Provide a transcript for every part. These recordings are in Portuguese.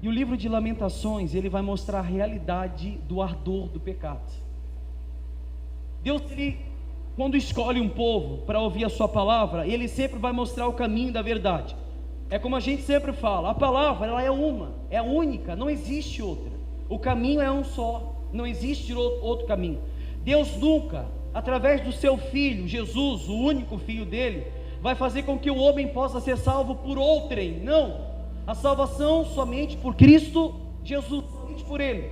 E o livro de Lamentações, ele vai mostrar a realidade do ardor do pecado. Deus, ele, quando escolhe um povo para ouvir a sua palavra, ele sempre vai mostrar o caminho da verdade. É como a gente sempre fala, a palavra, ela é uma, é única, não existe outra. O caminho é um só, não existe outro caminho. Deus nunca, através do seu Filho, Jesus, o único Filho dele, vai fazer com que o homem possa ser salvo por outrem. Não, a salvação somente por Cristo Jesus, somente por Ele.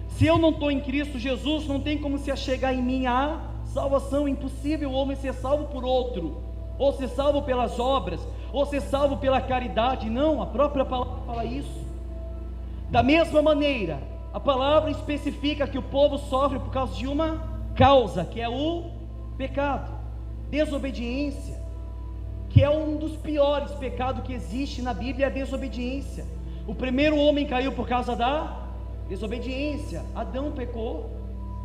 Se eu não estou em Cristo Jesus, não tem como se achegar em mim a salvação. Impossível o homem ser salvo por outro, ou ser salvo pelas obras, ou ser salvo pela caridade. Não, a própria palavra fala isso. Da mesma maneira, a palavra especifica que o povo sofre por causa de uma causa, que é o pecado, desobediência, que é um dos piores pecados que existe na Bíblia, é a desobediência. O primeiro homem caiu por causa da desobediência. Adão pecou,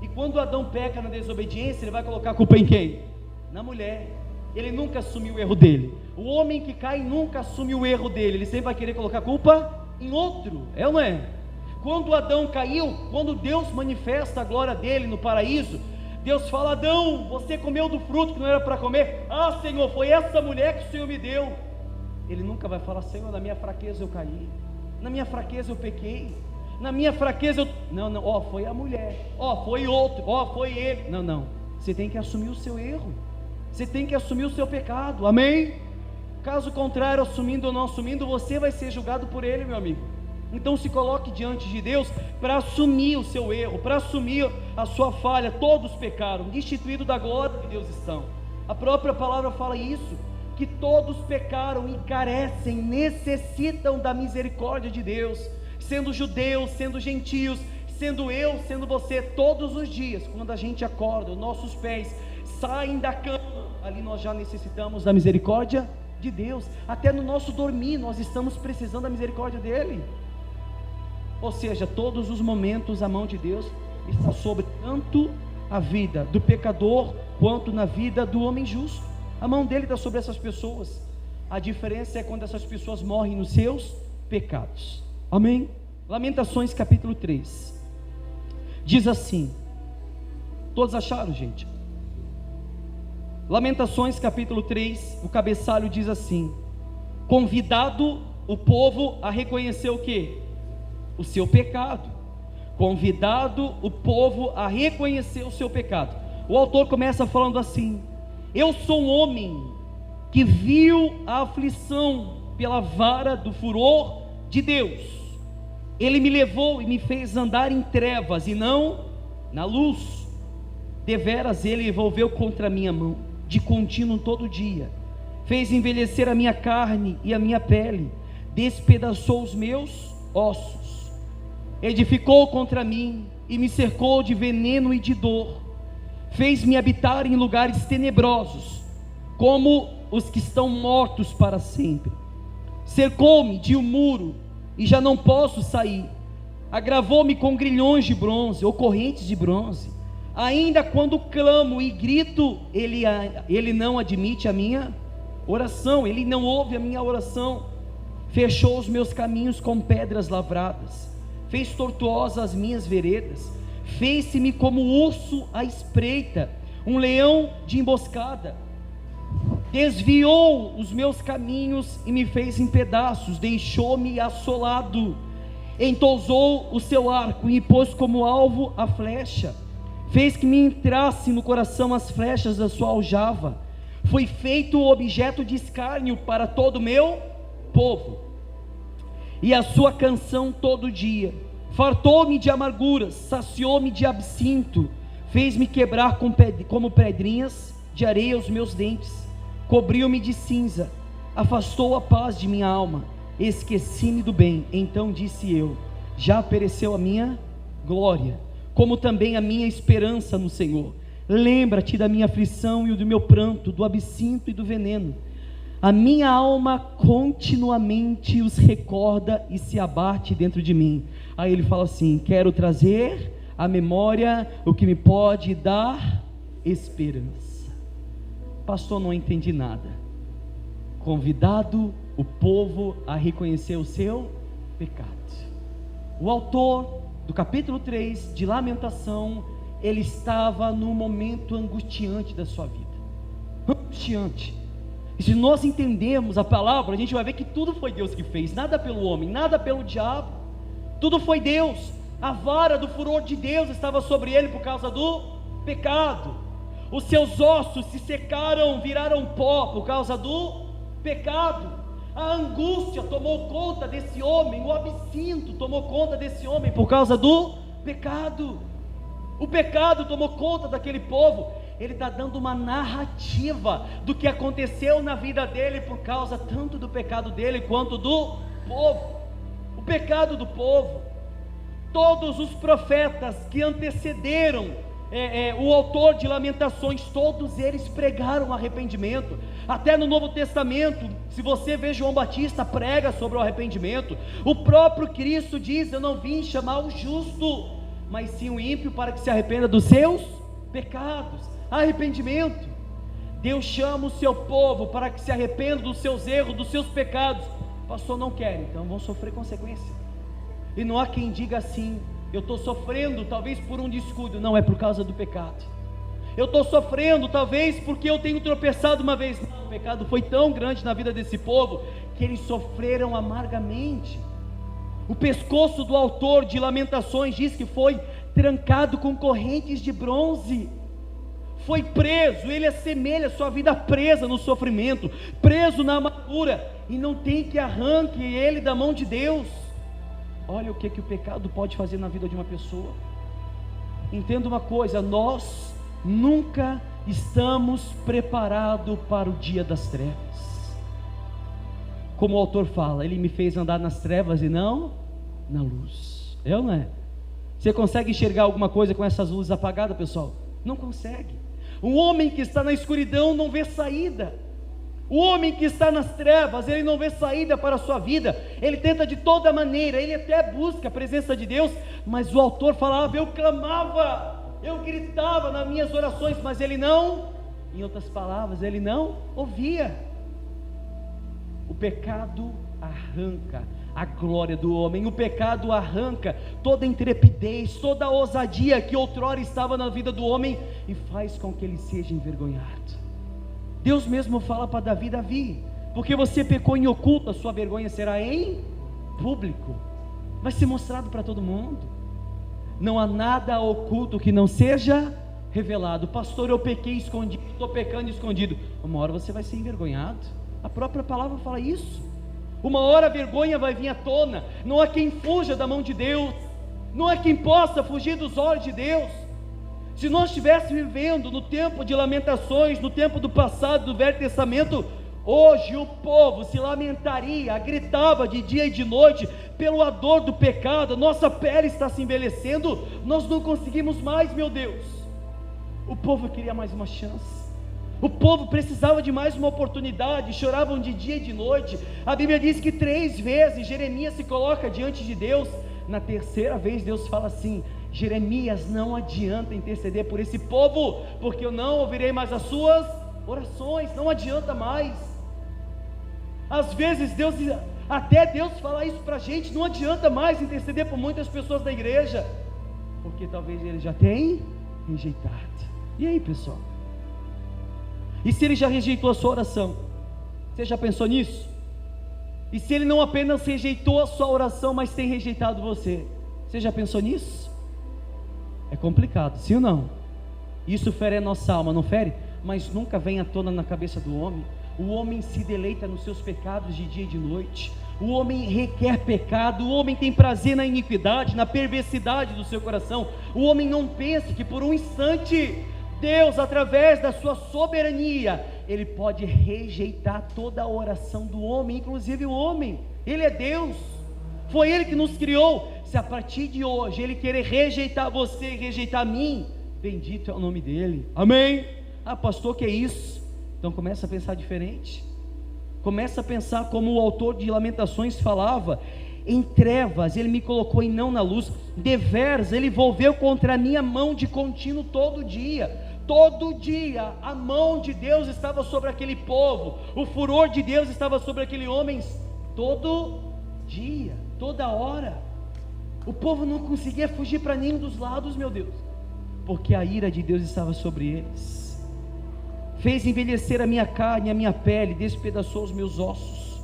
e quando Adão peca na desobediência, ele vai colocar a culpa em quem? Na mulher. Ele nunca assumiu o erro dele. O homem que cai nunca assume o erro dele, ele sempre vai querer colocar a culpa em outro, é ou não é? Quando Adão caiu, quando Deus manifesta a glória dele no paraíso, Deus fala: Adão, você comeu do fruto que não era para comer. Ah, Senhor, foi essa mulher que o Senhor me deu. Ele nunca vai falar: Senhor, na minha fraqueza eu caí, na minha fraqueza eu pequei, na minha fraqueza eu... Não, ó, foi a mulher, ó, foi outro, ó, foi ele. Não, você tem que assumir o seu erro, você tem que assumir o seu pecado, amém? Caso contrário, assumindo ou não assumindo, você vai ser julgado por ele, meu amigo. Então se coloque diante de Deus para assumir o seu erro, para assumir a sua falha. Todos pecaram, destituídos da glória de Deus estão. A própria palavra fala isso, que todos pecaram e carecem, necessitam da misericórdia de Deus, sendo judeus, sendo gentios, sendo eu, sendo você. Todos os dias, quando a gente acorda, os nossos pés saem da cama, ali nós já necessitamos da misericórdia de Deus. Até no nosso dormir nós estamos precisando da misericórdia dele. Ou seja, todos os momentos a mão de Deus está sobre tanto a vida do pecador quanto na vida do homem justo. A mão dele está sobre essas pessoas. A diferença é quando essas pessoas morrem nos seus pecados. Amém? Lamentações capítulo 3 diz assim. Todos acharam, gente? Lamentações capítulo 3, o cabeçalho diz assim: convidado o povo a reconhecer o quê? O seu pecado. Convidado o povo a reconhecer o seu pecado. O autor começa falando assim: eu sou um homem que viu a aflição pela vara do furor de Deus. Ele me levou e me fez andar em trevas e não na luz. Deveras ele envolveu contra a minha mão de contínuo todo dia, fez envelhecer a minha carne e a minha pele, despedaçou os meus ossos, edificou contra mim e me cercou de veneno e de dor, fez-me habitar em lugares tenebrosos, como os que estão mortos para sempre, cercou-me de um muro e já não posso sair, agravou-me com grilhões de bronze ou correntes de bronze. Ainda quando clamo e grito, ele não admite a minha oração, ele não ouve a minha oração. Fechou os meus caminhos com pedras lavradas, fez tortuosas as minhas veredas, fez-me como urso à espreita, um leão de emboscada. Desviou os meus caminhos e me fez em pedaços, deixou-me assolado, entousou o seu arco e me pôs como alvo a flecha. Fez que me entrasse no coração as flechas da sua aljava. Foi feito objeto de escárnio para todo o meu povo, e a sua canção todo dia. Fartou-me de amarguras, saciou-me de absinto, fez-me quebrar como pedrinhas de areia os meus dentes, cobriu-me de cinza, afastou a paz de minha alma, esqueci-me do bem. Então disse eu: já pereceu a minha glória, como também a minha esperança no Senhor. Lembra-te da minha aflição e do meu pranto, do absinto e do veneno. A minha alma continuamente os recorda e se abate dentro de mim. Aí ele fala assim: quero trazer à memória o que me pode dar esperança. Pastor, não entendi nada. Convidado o povo a reconhecer o seu pecado. O autor do capítulo 3 de Lamentação, ele estava num momento angustiante da sua vida, angustiante. E se nós entendermos a palavra, a gente vai ver que tudo foi Deus que fez, nada pelo homem, nada pelo diabo, tudo foi Deus. A vara do furor de Deus estava sobre ele por causa do pecado. Os seus ossos se secaram, viraram pó por causa do pecado. A angústia tomou conta desse homem, o absinto tomou conta desse homem por causa do pecado. O pecado tomou conta daquele povo. Ele está dando uma narrativa do que aconteceu na vida dele por causa tanto do pecado dele quanto do povo. O pecado do povo. Todos os profetas que antecederam o autor de Lamentações, todos eles pregaram arrependimento. Até no Novo Testamento, se você vê João Batista, prega sobre o arrependimento. O próprio Cristo diz: eu não vim chamar o justo, mas sim o ímpio, para que se arrependa dos seus pecados. Arrependimento. Deus chama o seu povo para que se arrependa dos seus erros, dos seus pecados. Pastor, não quer, então vão sofrer consequência. E não há quem diga assim: eu estou sofrendo talvez por um descuido. Não, é por causa do pecado. Eu estou sofrendo talvez porque eu tenho tropeçado uma vez. Não, o pecado foi tão grande na vida desse povo que eles sofreram amargamente. O pescoço do autor de Lamentações diz que foi trancado com correntes de bronze. Foi preso. Ele assemelha a sua vida presa no sofrimento, preso na amargura, e não tem que arranque ele da mão de Deus. Olha o que o pecado pode fazer na vida de uma pessoa. Entenda uma coisa: nós nunca estamos preparados para o dia das trevas. Como o autor fala, ele me fez andar nas trevas e não na luz. É ou não é? Você consegue enxergar alguma coisa com essas luzes apagadas, pessoal? Não consegue. Um homem que está na escuridão não vê saída. O homem que está nas trevas, ele não vê saída para a sua vida. Ele tenta de toda maneira, ele até busca a presença de Deus, mas o autor falava: eu clamava, eu gritava nas minhas orações, mas ele não, em outras palavras, ele não ouvia. O pecado arranca a glória do homem. O pecado arranca toda a intrepidez, toda a ousadia que outrora estava na vida do homem e faz com que ele seja envergonhado. Deus mesmo fala para Davi: Davi, porque você pecou em oculto, a sua vergonha será em público, vai ser mostrado para todo mundo. Não há nada oculto que não seja revelado. Pastor, eu pequei escondido, estou pecando escondido. Uma hora você vai ser envergonhado. A própria palavra fala isso. Uma hora a vergonha vai vir à tona. Não há quem fuja da mão de Deus, não há quem possa fugir dos olhos de Deus. Se nós estivéssemos vivendo no tempo de Lamentações, no tempo do passado, do Velho Testamento, hoje o povo se lamentaria, gritava de dia e de noite pela dor do pecado. Nossa pele está se envelhecendo, nós não conseguimos mais, meu Deus. O povo queria mais uma chance, o povo precisava de mais uma oportunidade, choravam de dia e de noite. A Bíblia diz que 3 vezes Jeremias se coloca diante de Deus. Na terceira vez Deus fala assim: Jeremias, não adianta interceder por esse povo, porque eu não ouvirei mais as suas orações. Não adianta mais. Às vezes Deus fala isso para a gente: não adianta mais interceder por muitas pessoas da igreja, porque talvez ele já tenha rejeitado. E aí, pessoal? E se ele já rejeitou a sua oração? Você já pensou nisso? E se ele não apenas rejeitou a sua oração, mas tem rejeitado você? Você já pensou nisso? É complicado, sim ou não? Isso fere a nossa alma, não fere? Mas nunca vem à tona na cabeça do homem. O homem se deleita nos seus pecados de dia e de noite. O homem requer pecado. O homem tem prazer na iniquidade, na perversidade do seu coração. O homem não pensa que por um instante Deus, através da sua soberania, Ele pode rejeitar toda a oração do homem, inclusive o homem. Ele é Deus, foi Ele que nos criou. Se a partir de hoje Ele querer rejeitar você e rejeitar a mim, bendito é o nome dEle. Amém? Ah, pastor, que é isso? Então começa a pensar diferente. Começa a pensar como o autor de Lamentações falava: em trevas Ele me colocou e não na luz, deveras Ele volveu contra a minha mão de contínuo todo dia. Todo dia a mão de Deus estava sobre aquele povo, o furor de Deus estava sobre aquele homem, todo dia, toda hora. O povo não conseguia fugir para nenhum dos lados, meu Deus, porque a ira de Deus estava sobre eles. Fez envelhecer a minha carne, a minha pele, despedaçou os meus ossos.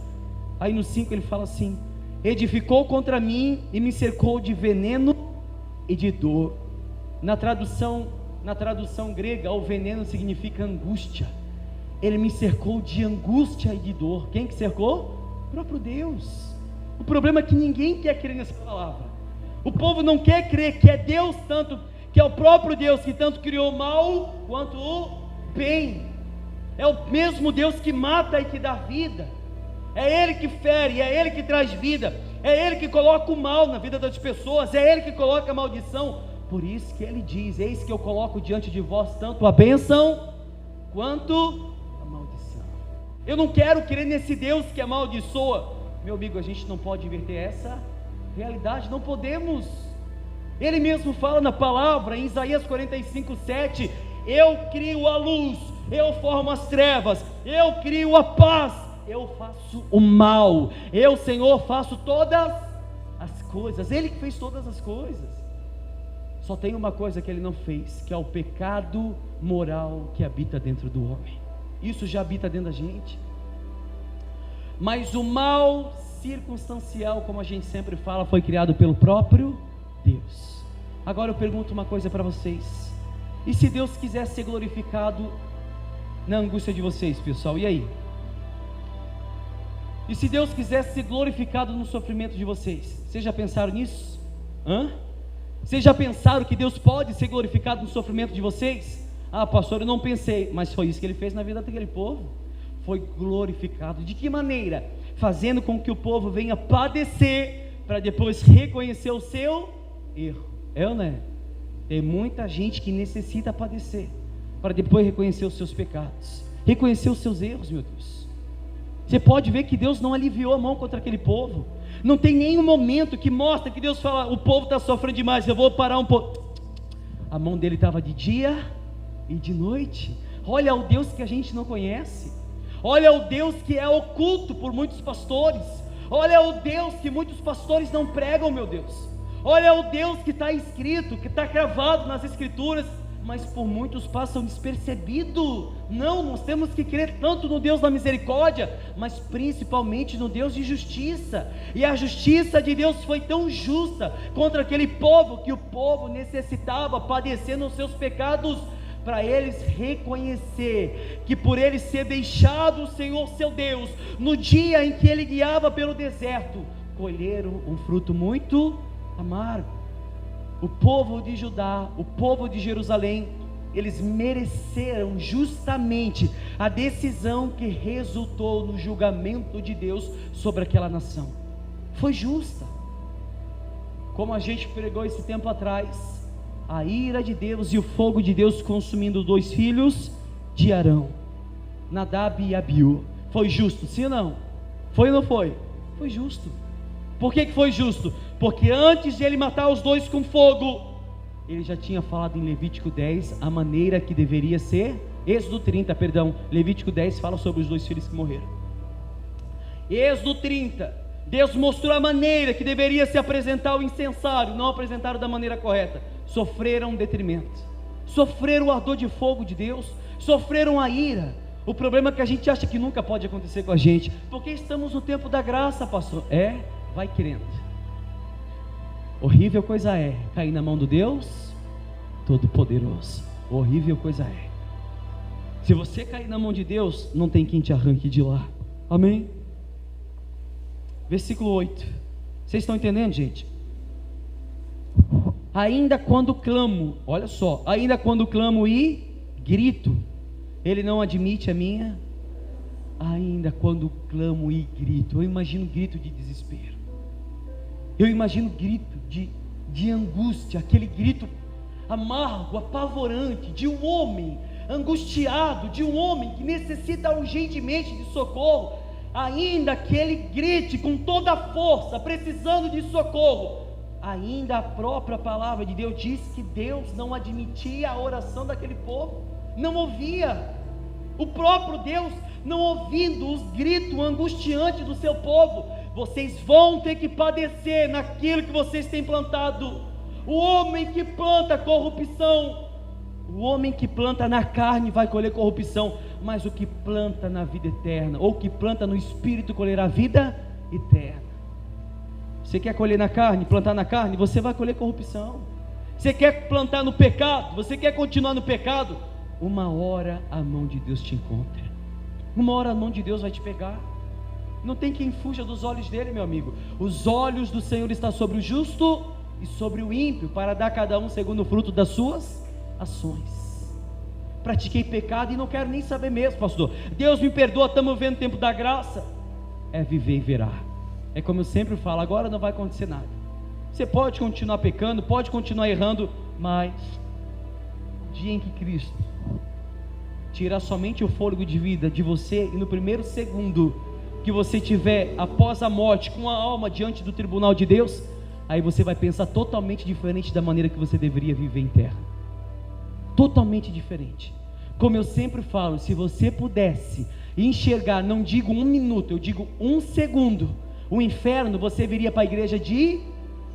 Aí no 5 ele fala assim: edificou contra mim e me cercou de veneno e de dor. Na tradução grega, o veneno significa angústia. Ele me cercou de angústia e de dor. Quem que cercou? O próprio Deus. O problema é que ninguém quer crer nessa palavra. O povo não quer crer que é Deus tanto, que é o próprio Deus que tanto criou o mal quanto o bem. É o mesmo Deus que mata e que dá vida. É Ele que fere, é Ele que traz vida, é Ele que coloca o mal na vida das pessoas, é Ele que coloca a maldição. Por isso que Ele diz: eis que eu coloco diante de vós tanto a bênção quanto a maldição. Eu não quero crer nesse Deus que amaldiçoa. Meu amigo, a gente não pode inverter essa realidade, não podemos. Ele mesmo fala na palavra, em Isaías 45:7: eu crio a luz, eu formo as trevas, eu crio a paz, eu faço o mal, eu, Senhor, faço todas as coisas. Ele que fez todas as coisas. Só tem uma coisa que Ele não fez, que é o pecado moral que habita dentro do homem. Isso já habita dentro da gente. Mas o mal circunstancial, como a gente sempre fala, foi criado pelo próprio Deus. Agora eu pergunto uma coisa para vocês: e se Deus quiser ser glorificado na angústia de vocês, pessoal, e aí? E se Deus quiser ser glorificado no sofrimento de vocês? Vocês já pensaram nisso? Vocês já pensaram que Deus pode ser glorificado no sofrimento de vocês? Ah, pastor, eu não pensei. Mas foi isso que Ele fez na vida daquele povo. Foi glorificado. De que maneira? Fazendo com que o povo venha padecer, para depois reconhecer o seu erro. É ou não é? Tem muita gente que necessita padecer, para depois reconhecer os seus pecados, reconhecer os seus erros, meu Deus. Você pode ver que Deus não aliviou a mão contra aquele povo. Não tem nenhum momento que mostra que Deus fala: o povo está sofrendo demais, eu vou parar um pouco. A mão dele estava de dia e de noite. Olha o Deus que a gente não conhece. Olha o Deus que é oculto por muitos pastores. Olha o Deus que muitos pastores não pregam, meu Deus. Olha o Deus que está escrito, que está cravado nas escrituras, mas por muitos passam despercebido. Não, nós temos que crer tanto no Deus da misericórdia, mas principalmente no Deus de justiça. E a justiça de Deus foi tão justa contra aquele povo, que o povo necessitava padecer nos seus pecados, para eles reconhecer que por ele ser deixado o Senhor seu Deus, no dia em que ele guiava pelo deserto, colheram um fruto muito amargo. O povo de Judá, o povo de Jerusalém, eles mereceram justamente a decisão que resultou no julgamento de Deus sobre aquela nação. Foi justa. Como a gente pregou esse tempo atrás, a ira de Deus e o fogo de Deus consumindo 2 filhos de Arão, Nadab e Abiú. Foi justo, sim ou não? Foi ou não foi? Foi justo. Por que foi justo? Porque antes de ele matar os 2 com fogo, ele já tinha falado em Levítico 10 a maneira que deveria ser. Êxodo 30, perdão, Levítico 10 fala sobre os 2 filhos que morreram. Êxodo 30, Deus mostrou a maneira que deveria se apresentar o incensário. Não apresentaram da maneira correta, sofreram detrimento, sofreram o ardor de fogo de Deus, sofreram a ira. O problema é que a gente acha que nunca pode acontecer com a gente, porque estamos no tempo da graça, pastor. Vai querendo. Horrível coisa é cair na mão do Deus Todo-Poderoso. Horrível coisa é. Se você cair na mão de Deus, não tem quem te arranque de lá. Amém? Versículo 8. Vocês estão entendendo, gente? Ainda quando clamo, olha só, ainda quando clamo e grito, Ele não admite a minha. Ainda quando clamo e grito, eu imagino grito de desespero. Eu imagino grito de angústia, aquele grito amargo, apavorante, de um homem angustiado, de um homem que necessita urgentemente de socorro. Ainda que ele grite com toda a força, precisando de socorro, ainda a própria palavra de Deus diz que Deus não admitia a oração daquele povo, não ouvia. O próprio Deus, não ouvindo os gritos angustiantes do seu povo, vocês vão ter que padecer naquilo que vocês têm plantado. O homem que planta corrupção, o homem que planta na carne vai colher corrupção, mas o que planta na vida eterna, ou que planta no Espírito, colherá a vida eterna. Você quer colher na carne, plantar na carne, você vai colher corrupção. Você quer plantar no pecado, você quer continuar no pecado, uma hora a mão de Deus te encontra, uma hora a mão de Deus vai te pegar. Não tem quem fuja dos olhos dele, meu amigo. Os olhos do Senhor estão sobre o justo e sobre o ímpio, para dar a cada um segundo o fruto das suas ações. Pratiquei pecado e não quero nem saber mesmo, pastor. Deus me perdoa, estamos vendo o tempo da graça. É viver e verá. É como eu sempre falo, agora não vai acontecer nada. Você pode continuar pecando, pode continuar errando, mas o dia em que Cristo tirar somente o fôlego de vida de você, e no primeiro segundo que você tiver após a morte com a alma diante do tribunal de Deus, aí você vai pensar totalmente diferente da maneira que você deveria viver em terra. Totalmente diferente. Como eu sempre falo, se você pudesse enxergar, não digo 1 minuto, eu digo 1 segundo, o inferno, você viria para a igreja de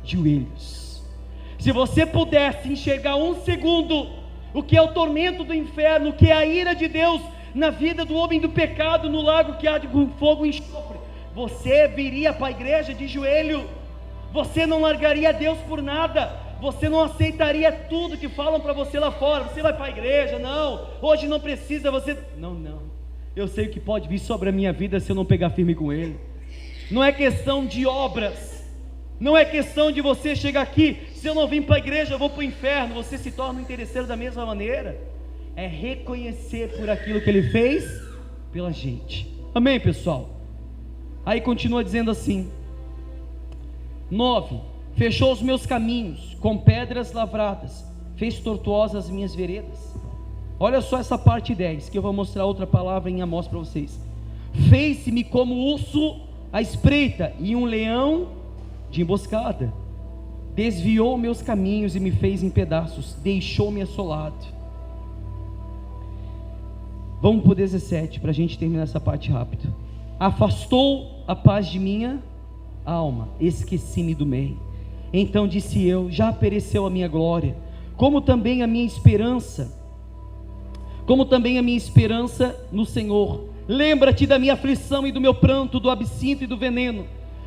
joelhos. Se você pudesse enxergar 1 segundo o que é o tormento do inferno, o que é a ira de Deus na vida do homem do pecado, no lago que há de fogo e enxofre, você viria para a igreja de joelho. Você não largaria Deus por nada. Você não aceitaria tudo que falam para você lá fora. Você vai para a igreja, não, hoje não precisa, você... Não, eu sei o que pode vir sobre a minha vida se eu não pegar firme com Ele. Não é questão de obras, não é questão de você chegar aqui, se eu não vim para a igreja eu vou para o inferno. Você se torna um interesseiro da mesma maneira. É reconhecer por aquilo que Ele fez pela gente. Amém, pessoal? Aí continua dizendo assim: 9, fechou os meus caminhos com pedras lavradas, fez tortuosas as minhas veredas. Olha só essa parte 10, que eu vou mostrar outra palavra em Amós para vocês. Fez-me como urso à espreita e um leão de emboscada. Desviou meus caminhos e me fez em pedaços, deixou-me assolado. Vamos para o 17, para a gente terminar essa parte rápido. Afastou a paz de minha alma, esqueci-me do bem. Então disse eu: já pereceu a minha glória, como também a minha esperança no Senhor. Lembra-te da minha aflição e do meu pranto, do absinto e do veneno.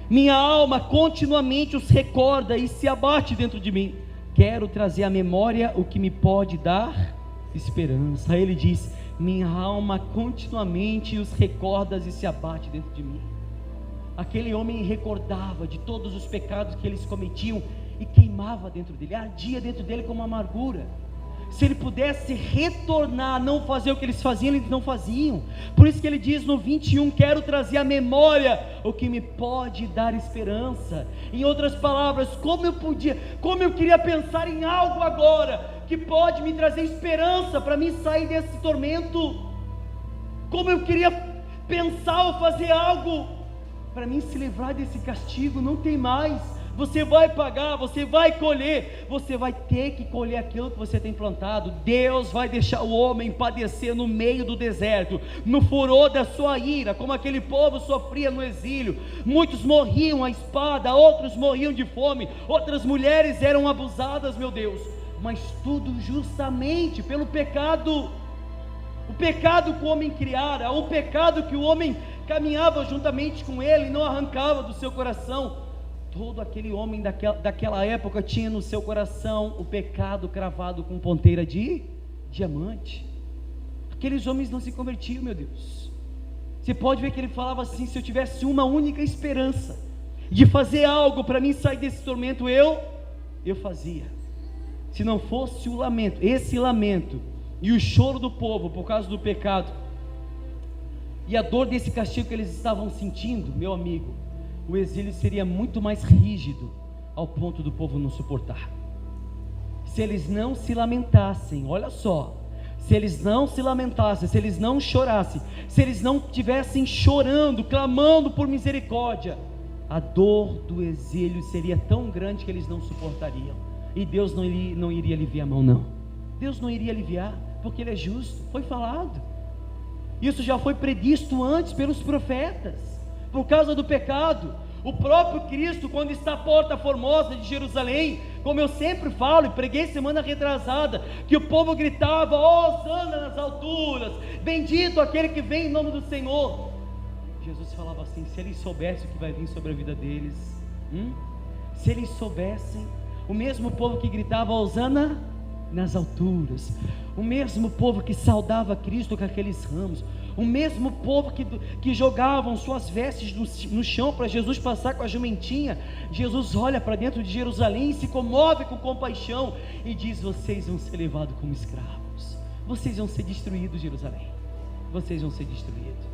Minha alma continuamente os recorda e se abate dentro de mim. Quero trazer à memória o que me pode dar esperança. Aí ele diz: minha alma continuamente os recorda e se abate dentro de mim. Aquele homem recordava de todos os pecados que eles cometiam e queimava dentro dele, ardia dentro dele como amargura. Se ele pudesse retornar, não fazer o que eles faziam, eles não faziam. Por isso que ele diz no 21, quero trazer à memória o que me pode dar esperança. Em outras palavras, como eu queria pensar em algo agora que pode me trazer esperança para mim sair desse tormento. Como eu queria pensar ou fazer algo para mim se livrar desse castigo. Não tem mais. Você vai pagar, você vai colher, você vai ter que colher aquilo que você tem plantado. Deus vai deixar o homem padecer no meio do deserto, no furor da sua ira, como aquele povo sofria no exílio. Muitos morriam à espada, outros morriam de fome, outras mulheres eram abusadas, meu Deus, mas tudo justamente pelo pecado. O pecado que o homem criara, o pecado que o homem caminhava juntamente com ele e não arrancava do seu coração. Todo aquele homem daquela época tinha no seu coração o pecado cravado com ponteira de diamante. Aqueles homens não se convertiam, meu Deus. Você pode ver que ele falava assim: se eu tivesse uma única esperança de fazer algo para mim sair desse tormento, eu fazia. Se não fosse o lamento, esse lamento e o choro do povo por causa do pecado e a dor desse castigo que eles estavam sentindo, meu amigo, o exílio seria muito mais rígido, ao ponto do povo não suportar. Se eles não se lamentassem, olha só, se eles não se lamentassem, se eles não chorassem, se eles não estivessem chorando, clamando por misericórdia, a dor do exílio seria tão grande que eles não suportariam, e Deus não iria aliviar a mão, não. Deus não iria aliviar, porque Ele é justo. Foi falado, isso já foi previsto antes pelos profetas. Por causa do pecado, O próprio Cristo, quando está à porta formosa de Jerusalém, como eu sempre falo e preguei semana retrasada, que o povo gritava: Hosana nas alturas, bendito aquele que vem em nome do Senhor. Jesus falava assim: se eles soubessem o que vai vir sobre a vida deles, se eles soubessem, o mesmo povo que gritava Hosana nas alturas, o mesmo povo que saudava Cristo com aqueles ramos, o mesmo povo que jogavam suas vestes no chão para Jesus passar com a jumentinha. Jesus olha para dentro de Jerusalém, se comove com compaixão e diz: vocês vão ser levados como escravos, vocês vão ser destruídos, Jerusalém, vocês vão ser destruídos.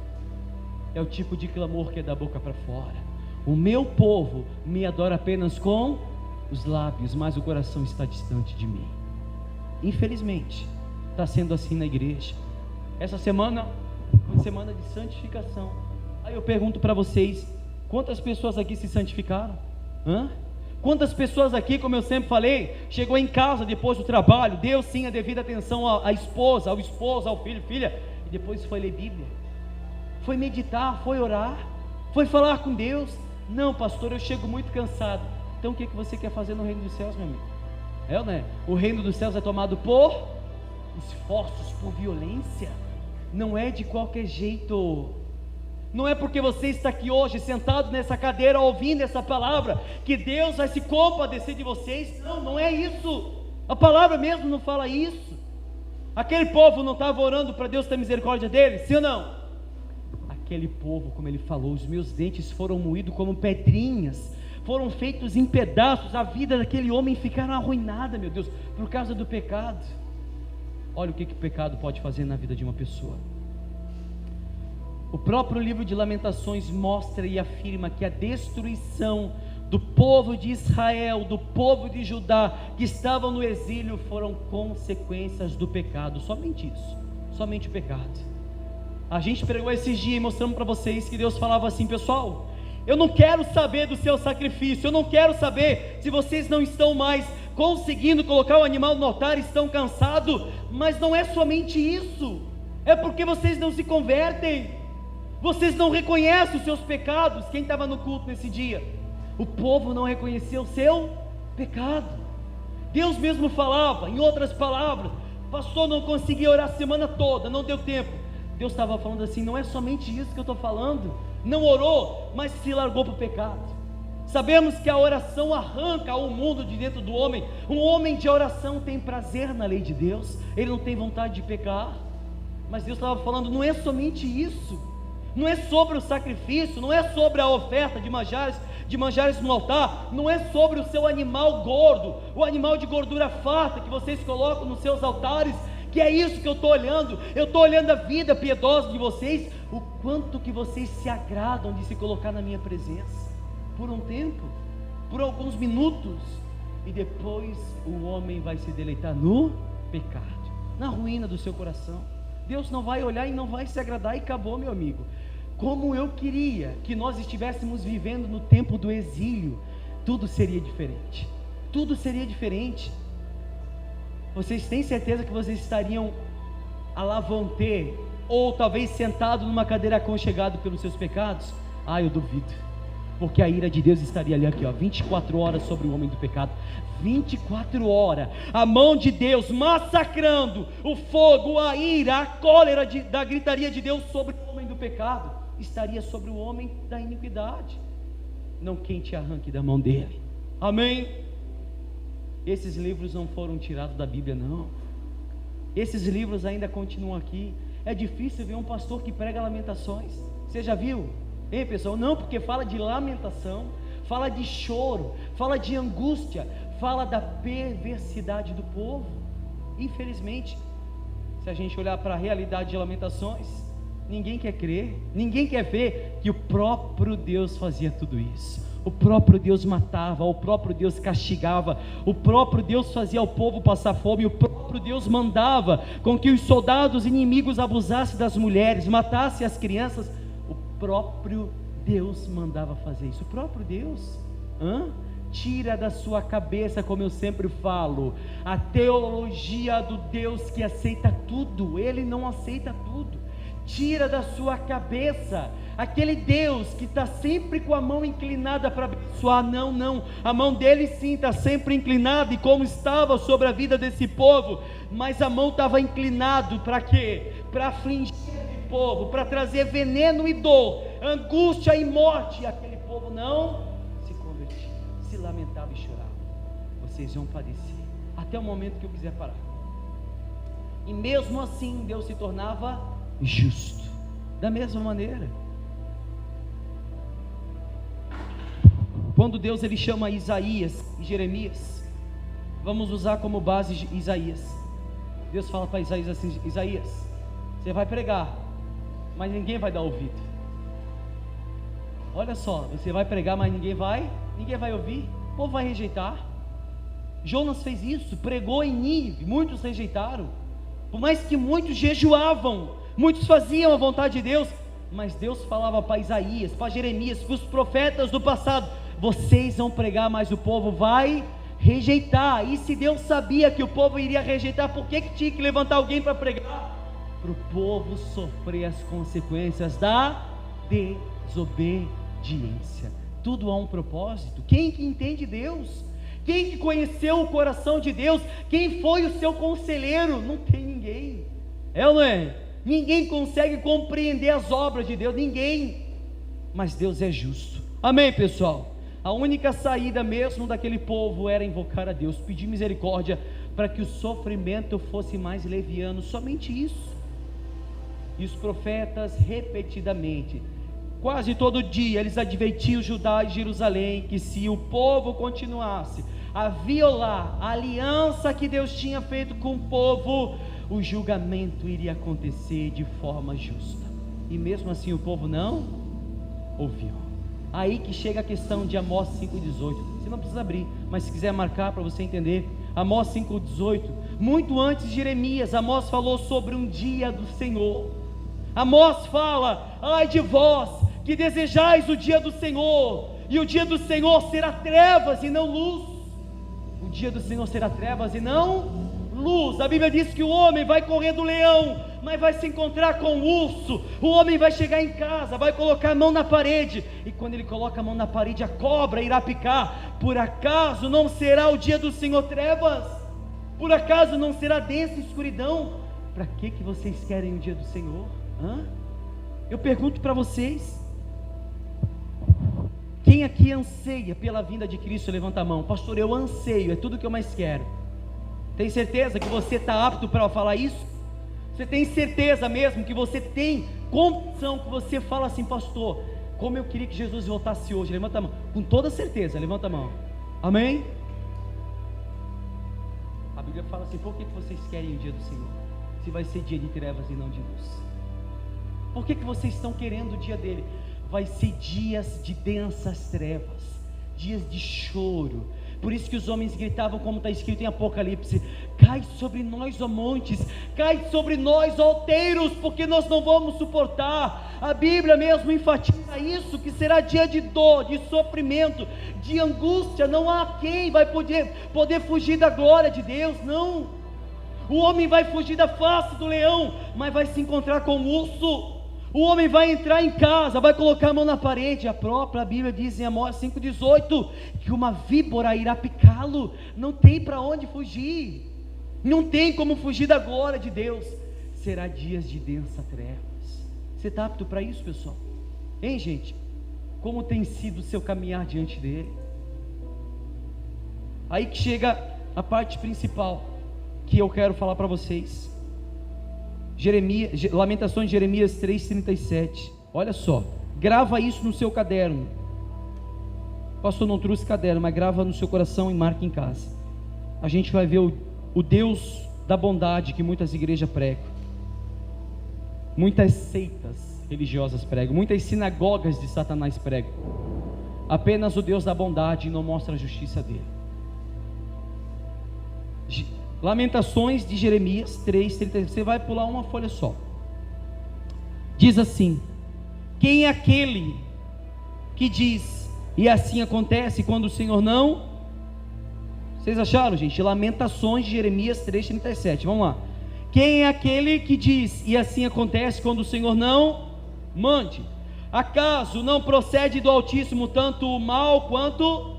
É o tipo de clamor que é da boca para fora. O meu povo me adora apenas com os lábios, mas o coração está distante de mim. Infelizmente está sendo assim na igreja. Essa semana, uma semana de santificação. Aí eu pergunto para vocês: quantas pessoas aqui se santificaram? Quantas pessoas aqui, como eu sempre falei, chegou em casa depois do trabalho, deu sim a devida atenção à esposa, ao esposo, ao filho, filha, e depois foi ler Bíblia, foi meditar, foi orar, foi falar com Deus? Não, pastor, eu chego muito cansado. Então o que você quer fazer no reino dos céus, meu amigo? Né? O reino dos céus é tomado por esforços, por violência. Não é de qualquer jeito. Não é porque você está aqui hoje sentado nessa cadeira ouvindo essa palavra que Deus vai se compadecer de vocês. Não, não é isso. A palavra mesmo não fala isso. Aquele povo não estava orando para Deus ter misericórdia dele? Sim ou não? Aquele povo, como ele falou, os meus dentes foram moídos como pedrinhas, foram feitos em pedaços. A vida daquele homem ficaram arruinada, meu Deus, por causa do pecado. Olha o que o pecado pode fazer na vida de uma pessoa. O próprio livro de Lamentações mostra e afirma que a destruição do povo de Israel, do povo de Judá, que estavam no exílio, foram consequências do pecado. Somente isso, somente o pecado. A gente pregou esses dias mostrando para vocês que Deus falava assim: pessoal, eu não quero saber do seu sacrifício, eu não quero saber se vocês não estão mais conseguindo colocar o animal no altar, estão cansados, mas não é somente isso, é porque vocês não se convertem, vocês não reconhecem os seus pecados. Quem estava no culto nesse dia? O povo não reconheceu o seu pecado. Deus mesmo falava, em outras palavras: pastor, não consegui orar a semana toda, não deu tempo. Deus estava falando assim: não é somente isso que eu estou falando. Não orou, mas se largou para o pecado. Sabemos que a oração arranca o mundo de dentro do homem. Um homem de oração tem prazer na lei de Deus, ele não tem vontade de pecar. Mas Deus estava falando: não é somente isso, não é sobre o sacrifício, não é sobre a oferta de manjares no altar, não é sobre o seu animal gordo, o animal de gordura farta que vocês colocam nos seus altares, que é isso que eu estou olhando. Eu estou olhando a vida piedosa de vocês, o quanto que vocês se agradam de se colocar na minha presença, por um tempo, por alguns minutos, e depois o homem vai se deleitar no pecado, na ruína do seu coração. Deus não vai olhar e não vai se agradar, e acabou, meu amigo. Como eu queria que nós estivéssemos vivendo no tempo do exílio, tudo seria diferente, tudo seria diferente. Vocês têm certeza que vocês estariam à la vontade, ou talvez sentado numa cadeira aconchegado pelos seus pecados? Eu duvido, porque a ira de Deus estaria ali, aqui, 24 horas sobre o homem do pecado. 24 horas, a mão de Deus massacrando, o fogo, a ira, a cólera da gritaria de Deus sobre o homem do pecado, estaria sobre o homem da iniquidade. Não quem te arranque da mão dele. Amém? Esses livros não foram tirados da Bíblia, não. Esses livros ainda continuam aqui. É difícil ver um pastor que prega Lamentações. Você já viu? Hein, pessoal? Não, porque fala de lamentação, fala de choro, fala de angústia, fala da perversidade do povo. Infelizmente, se a gente olhar para a realidade de Lamentações, ninguém quer crer, ninguém quer ver que o próprio Deus fazia tudo isso. O próprio Deus matava, o próprio Deus castigava, o próprio Deus fazia o povo passar fome, o próprio Deus mandava com que os soldados inimigos abusassem das mulheres, matassem as crianças. O próprio Deus mandava fazer isso. O próprio Deus. Tira da sua cabeça, como eu sempre falo, a teologia do Deus que aceita tudo. Ele não aceita tudo. tira da sua cabeça aquele Deus que está sempre com a mão inclinada para abençoar. Não, a mão dele sim está sempre inclinada, e como estava sobre a vida desse povo, mas a mão estava inclinada para quê? Para afligir esse povo, para trazer veneno e dor, angústia e morte, e aquele povo não se convertia, se lamentava e chorava. Vocês vão padecer, até o momento que eu quiser parar. E mesmo assim Deus se tornava justo, da mesma maneira. Quando Deus ele chama Isaías e Jeremias, vamos usar como base Isaías. Deus fala para Isaías assim: Isaías, você vai pregar, mas ninguém vai dar ouvido. Olha só, você vai pregar, mas ninguém vai ouvir, o povo vai rejeitar. Jonas fez isso, pregou em Nínive, muitos rejeitaram. Por mais que muitos jejuavam, muitos faziam a vontade de Deus, mas Deus falava para Isaías, para Jeremias, para os profetas do passado: vocês vão pregar, mas o povo vai rejeitar. E se Deus sabia que o povo iria rejeitar, por que tinha que levantar alguém para pregar? Para o povo sofrer as consequências da desobediência. Tudo há um propósito. Quem que entende Deus? Quem que conheceu o coração de Deus? Quem foi o seu conselheiro? Não tem ninguém. É ou não é? Ninguém consegue compreender as obras de Deus, ninguém. Mas Deus é justo. Amém, pessoal? A única saída mesmo daquele povo era invocar a Deus, pedir misericórdia, para que o sofrimento fosse mais leviano, somente isso. E os profetas repetidamente, quase todo dia, eles advertiam Judá e Jerusalém que se o povo continuasse a violar a aliança que Deus tinha feito com o povo, o julgamento iria acontecer de forma justa. E mesmo assim o povo não ouviu. Aí que chega a questão de Amós 5,18. Você não precisa abrir, mas se quiser marcar para você entender, Amós 5,18. Muito antes de Jeremias, Amós falou sobre um dia do Senhor. Amós fala: ai de vós que desejais o dia do Senhor, e o dia do Senhor será trevas e não luz. O dia do Senhor será trevas e não luz. A Bíblia diz que o homem vai correr do leão, mas vai se encontrar com o urso. O homem vai chegar em casa, vai colocar a mão na parede, e quando ele coloca a mão na parede, a cobra irá picar. Por acaso não será o dia do Senhor trevas? Por acaso não será densa escuridão? Para que vocês querem o dia do Senhor? Eu pergunto para vocês: quem aqui anseia pela vinda de Cristo? Levanta a mão. Pastor, eu anseio, é tudo que eu mais quero. Tem certeza que você está apto para falar isso? Você tem certeza mesmo que você tem convicção que você fala assim: pastor, como eu queria que Jesus voltasse hoje? Levanta a mão. Com toda certeza, levanta a mão. Amém? A Bíblia fala assim: por que vocês querem o dia do Senhor? Se vai ser dia de trevas e não de luz. Por que vocês estão querendo o dia dele? Vai ser dias de densas trevas, dias de choro. Por isso que os homens gritavam, como está escrito em Apocalipse: cai sobre nós, ó montes, cai sobre nós, ó alteiros, porque nós não vamos suportar. A Bíblia mesmo enfatiza isso, que será dia de dor, de sofrimento, de angústia. Não há quem vai poder fugir da glória de Deus, não. O homem vai fugir da face do leão, mas vai se encontrar com o urso. O homem vai entrar em casa, vai colocar a mão na parede. A própria Bíblia diz em Amós 5,18 que uma víbora irá picá-lo. Não tem para onde fugir, não tem como fugir da glória de Deus. Será dias de densa trevas. Você está apto para isso, pessoal? Hein, gente? Como tem sido o seu caminhar diante dele? Aí que chega a parte principal que eu quero falar para vocês. Lamentações de Jeremias 3,37. Olha só, grava isso no seu caderno. O pastor não trouxe caderno, mas grava no seu coração e marca em casa. A gente vai ver o Deus da bondade que muitas igrejas pregam, muitas seitas religiosas pregam, muitas sinagogas de Satanás pregam. Apenas o Deus da bondade não mostra a justiça dele. Lamentações de Jeremias 3,30. Você vai pular uma folha só. Diz assim: quem é aquele que diz, e assim acontece, quando o Senhor não... Vocês acharam, gente? Lamentações de Jeremias 3,37. Vamos lá. Quem é aquele que diz, e assim acontece quando o Senhor não mande? Acaso não procede do Altíssimo tanto o mal quanto...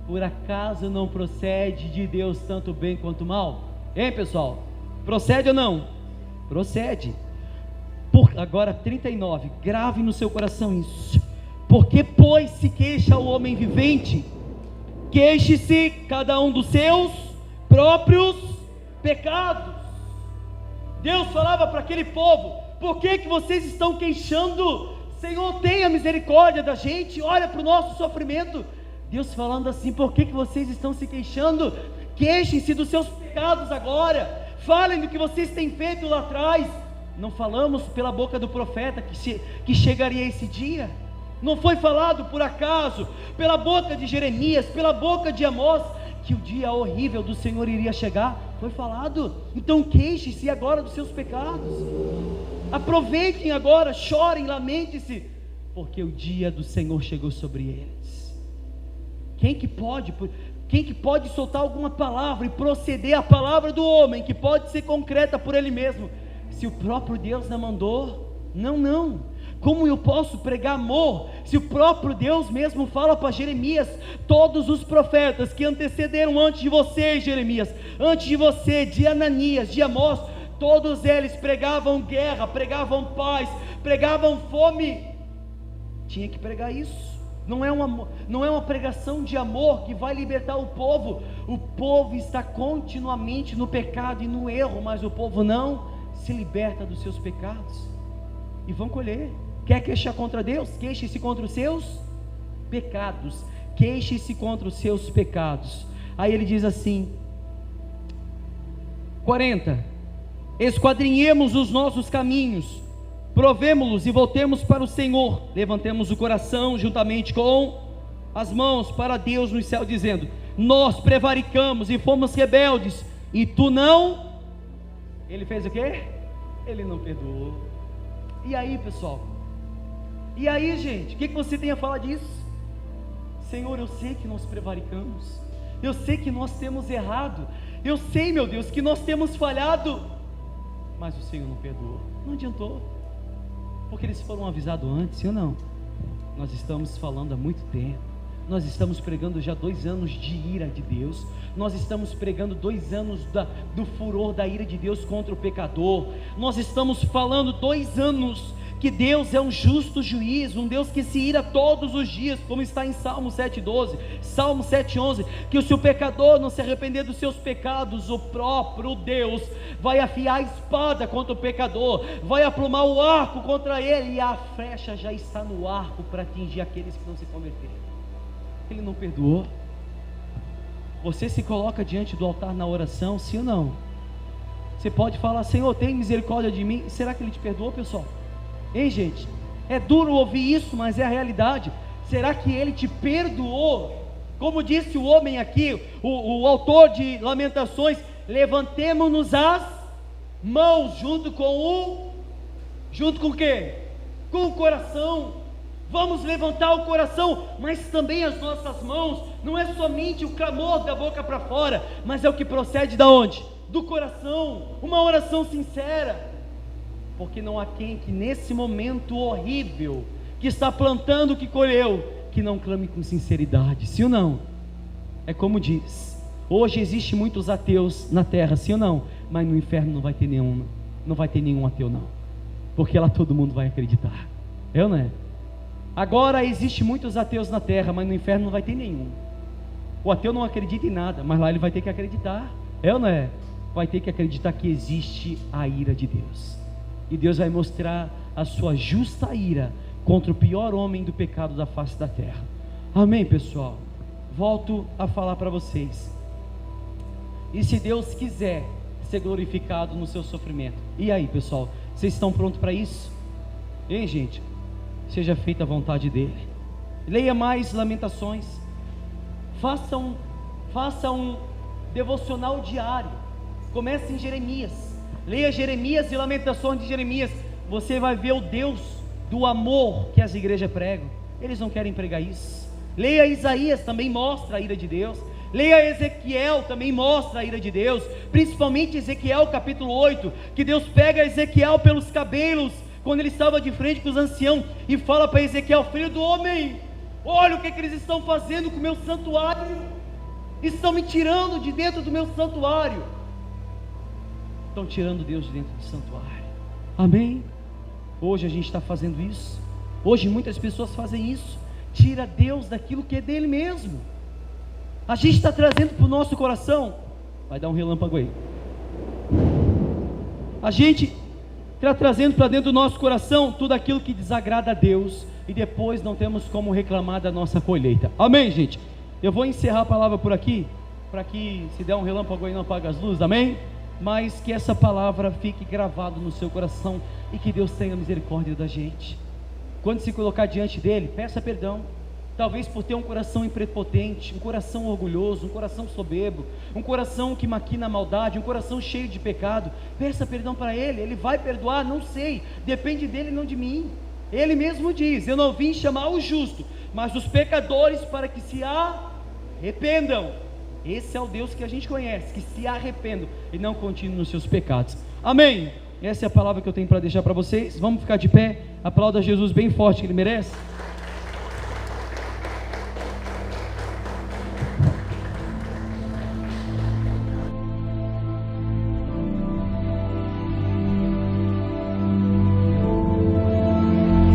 Por acaso não procede de Deus tanto o bem quanto o mal? Hein, pessoal? Procede ou não? Procede. Agora 39, grave no seu coração isso. Porque pois se queixa o homem vivente, queixe-se cada um dos seus próprios pecados. Deus falava para aquele povo: por que vocês estão queixando? Senhor, tenha misericórdia da gente, olha para o nosso sofrimento. Deus falando assim: por que vocês estão se queixando? Queixem-se dos seus pecados agora, falem do que vocês têm feito lá atrás. Não falamos pela boca do profeta que chegaria esse dia? Não foi falado por acaso pela boca de Jeremias, pela boca de Amós, que o dia horrível do Senhor iria chegar? Foi falado. Então queixe-se agora dos seus pecados, aproveitem agora, chorem, lamente-se, porque o dia do Senhor chegou sobre eles. Quem que pode soltar alguma palavra e proceder à palavra do homem, que pode ser concreta por ele mesmo, se o próprio Deus não mandou? Não. Como eu posso pregar amor, se o próprio Deus mesmo fala para Jeremias? Todos os profetas que antecederam antes de você, Jeremias, antes de você, de Ananias, de Amós, todos eles pregavam guerra, pregavam paz, pregavam fome. Tinha que pregar isso. Não é uma pregação de amor que vai libertar o povo. O povo está continuamente no pecado e no erro, mas o povo não se liberta dos seus pecados, e vão colher. Quer queixar contra Deus? Queixe-se contra os seus pecados, queixe-se contra os seus pecados. Aí ele diz assim, 40, esquadrinhemos os nossos caminhos, provemo-los e voltemos para o Senhor, levantemos o coração juntamente com as mãos para Deus no céu, dizendo: nós prevaricamos e fomos rebeldes, e tu não... Ele fez o quê? Ele não perdoou. E aí, pessoal? E aí, gente? O que você tem a falar disso? Senhor, eu sei que nós prevaricamos, eu sei que nós temos errado, eu sei, meu Deus, que nós temos falhado, mas o Senhor não perdoou. Não adiantou, porque eles foram avisados antes, sim ou não? Nós estamos falando há muito tempo, nós estamos pregando já 2 anos de ira de Deus, nós estamos pregando 2 anos do furor da ira de Deus contra o pecador, nós estamos falando 2 anos que Deus é um justo juiz, um Deus que se ira todos os dias, como está em Salmo 7,12, Salmo 7,11, que se o pecador não se arrepender dos seus pecados, o próprio Deus vai afiar a espada contra o pecador, vai aplumar o arco contra ele, e a flecha já está no arco para atingir aqueles que não se converteram. Ele não perdoou. Você se coloca diante do altar na oração, sim ou não? Você pode falar: Senhor, tem misericórdia de mim. Será que Ele te perdoou, pessoal? Hein, gente? É duro ouvir isso, mas é a realidade. Será que Ele te perdoou? Como disse o homem aqui, o autor de Lamentações: levantemo-nos as mãos junto com o quê? Com o coração. Vamos levantar o coração, mas também as nossas mãos. Não é somente o clamor da boca para fora, mas é o que procede da onde? Do coração. Uma oração sincera. Porque não há quem que nesse momento horrível, que está plantando o que colheu, que não clame com sinceridade, sim ou não? É como diz, hoje existe muitos ateus na terra, sim ou não? Mas no inferno não vai ter nenhum ateu não, porque lá todo mundo vai acreditar, é ou não é? Agora existe muitos ateus na terra, mas no inferno não vai ter nenhum. O ateu não acredita em nada, mas lá ele vai ter que acreditar, é ou não é? Vai ter que acreditar que existe a ira de Deus, e Deus vai mostrar a sua justa ira contra o pior homem do pecado da face da terra. Amém, pessoal? Volto a falar para vocês. E se Deus quiser ser glorificado no seu sofrimento, e aí, pessoal, vocês estão prontos para isso? Hein, gente? Seja feita a vontade dele. Leia mais Lamentações, faça um devocional diário, comece em Jeremias, leia Jeremias e Lamentações de Jeremias. Você vai ver o Deus do amor que as igrejas pregam. Eles não querem pregar isso. Leia Isaías, também mostra a ira de Deus. Leia Ezequiel, também mostra a ira de Deus, principalmente Ezequiel capítulo 8, que Deus pega Ezequiel pelos cabelos, quando ele estava de frente com os anciãos, e fala para Ezequiel: filho do homem, olha o que eles estão fazendo com o meu santuário, estão me tirando de dentro do meu santuário, estão tirando Deus de dentro do santuário. Amém? Hoje a gente está fazendo isso, hoje muitas pessoas fazem isso, tira Deus daquilo que é dele mesmo. A gente está trazendo para o nosso coração, vai dar um relâmpago aí, a gente está trazendo para dentro do nosso coração tudo aquilo que desagrada a Deus, e depois não temos como reclamar da nossa colheita. Amém, gente? Eu vou encerrar a palavra por aqui, para que se der um relâmpago aí não apague as luzes, amém? Mas que essa palavra fique gravada no seu coração, e que Deus tenha misericórdia da gente. Quando se colocar diante dele, peça perdão, talvez por ter um coração imprepotente, um coração orgulhoso, um coração soberbo, um coração que maquina a maldade, um coração cheio de pecado. Peça perdão para ele, ele vai perdoar, não sei, depende dele, não de mim. Ele mesmo diz: eu não vim chamar o justo, mas os pecadores para que se arrependam. Esse é o Deus que a gente conhece, que se arrependam e não continuem nos seus pecados. Amém? Essa é a palavra que eu tenho para deixar para vocês. Vamos ficar de pé, aplauda Jesus bem forte, que ele merece.